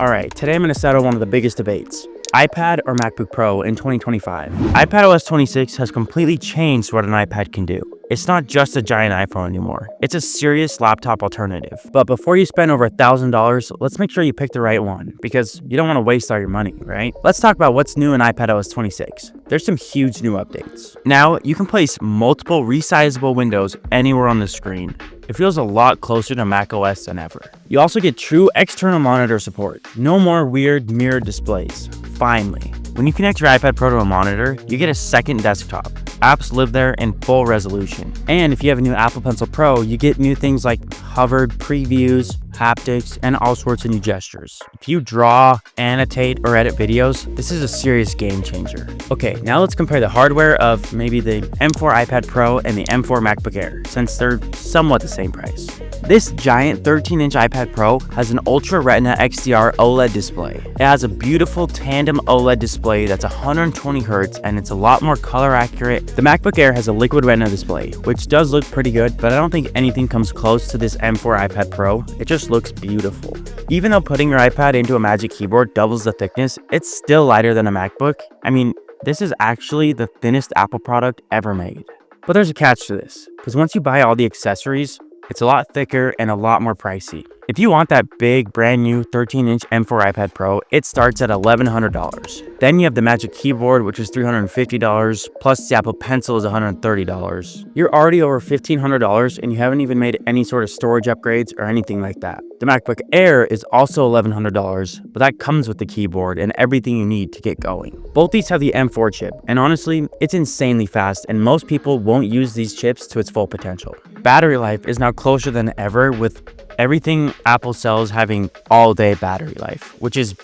Alright, today I'm going to settle one of the biggest debates. iPad or MacBook Pro in 2025. iPadOS 26 has completely changed what an iPad can do. It's not just a giant iPhone anymore. It's a serious laptop alternative. But before you spend over $1,000, let's make sure you pick the right one, because you don't want to waste all your money, right? Let's talk about what's new in iPadOS 26. There's some huge new updates. Now, you can place multiple resizable windows anywhere on the screen. It feels a lot closer to macOS than ever. You also get true external monitor support. No more weird mirrored displays. Finally. When you connect your iPad Pro to a monitor, you get a second desktop. Apps live there in full resolution. And if you have a new Apple Pencil Pro, you get new things like hovered previews, haptics, and all sorts of new gestures. If you draw, annotate, or edit videos, this is a serious game changer. Okay, now let's compare the hardware of maybe the M4 iPad Pro and the M4 MacBook Air, since they're somewhat the same price. This giant 13-inch iPad Pro has an Ultra Retina XDR OLED display. It has a beautiful tandem OLED display that's 120 Hz and it's a lot more color accurate. The MacBook Air has a Liquid Retina display, which does look pretty good, but I don't think anything comes close to this M4 iPad Pro. It just looks beautiful. Even though putting your iPad into a Magic Keyboard doubles the thickness, it's still lighter than a MacBook. I mean, this is actually the thinnest Apple product ever made. But there's a catch to this, because once you buy all the accessories, it's a lot thicker and a lot more pricey. If you want that big, brand new 13-inch M4 iPad Pro, it starts at $1,100. Then you have the Magic Keyboard, which is $350, plus the Apple Pencil is $130. You're already over $1,500 and you haven't even made any sort of storage upgrades or anything like that. The MacBook Air is also $1,100, but that comes with the keyboard and everything you need to get going. Both these have the M4 chip, and honestly, it's insanely fast and most people won't use these chips to its full potential. Battery life is now closer than ever, with everything Apple sells having all-day battery life, which is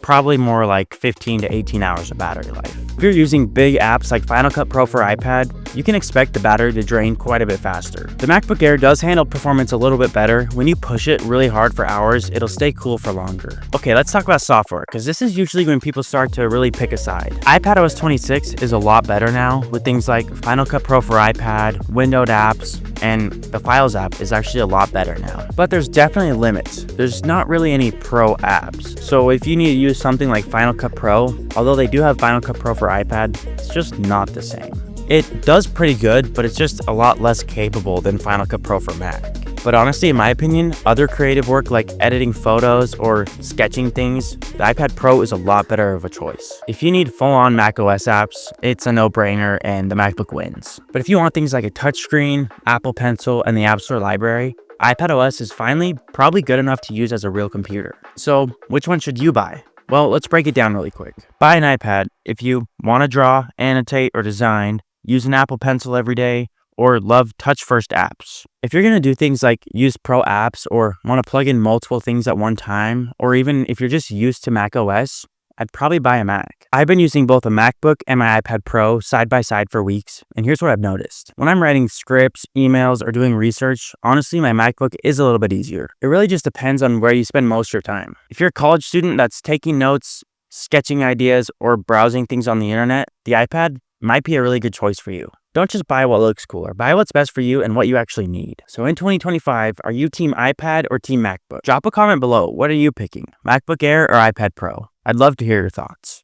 probably more like 15 to 18 hours of battery life. If you're using big apps like Final Cut Pro for iPad, you can expect the battery to drain quite a bit faster. The MacBook Air does handle performance a little bit better. When you push it really hard for hours, it'll stay cool for longer. Okay, let's talk about software, because this is usually when people start to really pick a side. iPadOS 26 is a lot better now, with things like Final Cut Pro for iPad, windowed apps, and the Files app is actually a lot better now. But there's definitely limits. There's not really any pro apps. So if you need to use something like Final Cut Pro, although they do have Final Cut Pro for iPad, it's just not the same. It does pretty good, but it's just a lot less capable than Final Cut Pro for Mac. But honestly, in my opinion, other creative work like editing photos or sketching things, the iPad Pro is a lot better of a choice. If you need full-on macOS apps, it's a no-brainer and the MacBook wins. But if you want things like a touchscreen, Apple Pencil, and the App Store library, iPadOS is finally probably good enough to use as a real computer. So which one should you buy? Well, let's break it down really quick. Buy an iPad if you want to draw, annotate, or design, use an Apple Pencil every day, or love touch-first apps. If you're going to do things like use pro apps or want to plug in multiple things at one time, or even if you're just used to macOS, I'd probably buy a Mac. I've been using both a MacBook and my iPad Pro side by side for weeks, and here's what I've noticed. When I'm writing scripts, emails, or doing research, honestly, my MacBook is a little bit easier. It really just depends on where you spend most of your time. If you're a college student that's taking notes, sketching ideas, or browsing things on the internet, the iPad might be a really good choice for you. Don't just buy what looks cooler. Buy what's best for you and what you actually need. So in 2025, are you team iPad or team MacBook? Drop a comment below. What are you picking? MacBook Air or iPad Pro? I'd love to hear your thoughts.